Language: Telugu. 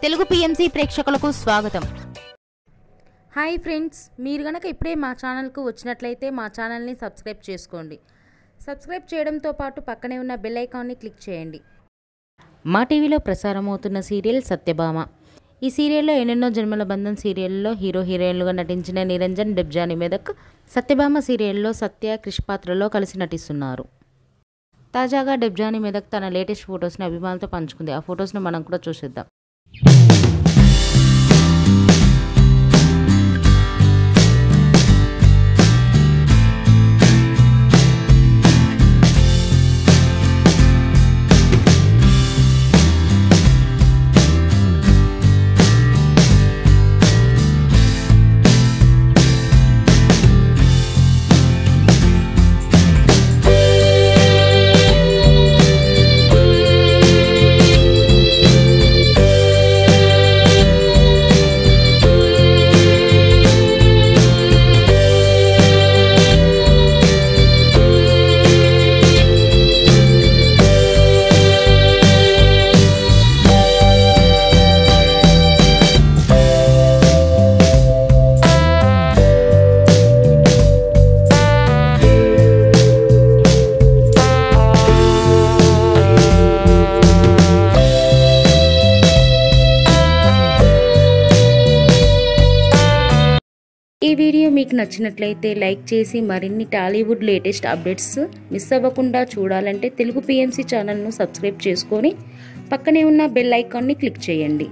తెలుగు పిఎంసి ప్రేక్షకులకు స్వాగతం. హాయ్ ఫ్రెండ్స్, మీరు గనక ఇప్పుడే మా ఛానల్కు వచ్చినట్లయితే మా ఛానల్ని సబ్స్క్రైబ్ చేసుకోండి. సబ్స్క్రైబ్ చేయడంతో పాటు పక్కనే ఉన్న బెల్ ఐకాన్ని క్లిక్ చేయండి. మా టీవీలో ప్రసారమవుతున్న సీరియల్ సత్యభామ. ఈ సీరియల్లో ఎన్నెన్నో జన్మల బంధం సీరియల్లో హీరో హీరోయిన్లుగా నటించిన నిరంజన్, డెబ్జానీ మెదక్ సత్యభామ సీరియల్లో సత్య, క్రిష్ పాత్రలో కలిసి నటిస్తున్నారు. తాజాగా డెబ్జానీ మెదక్ తన లేటెస్ట్ ఫొటోస్ని అభిమానులతో పంచుకుంది. ఆ ఫొటోస్ను మనం కూడా చూసేద్దాం. ఈ వీడియో మీకు నచ్చినట్లయితే లైక్ చేసి మరిన్ని టాలీవుడ్ లేటెస్ట్ అప్డేట్స్ మిస్ అవ్వకుండా చూడాలంటే తెలుగు పిఎంసి ఛానల్ను సబ్స్క్రైబ్ చేసుకొని పక్కనే ఉన్న బెల్ ఐకాన్ని క్లిక్ చేయండి.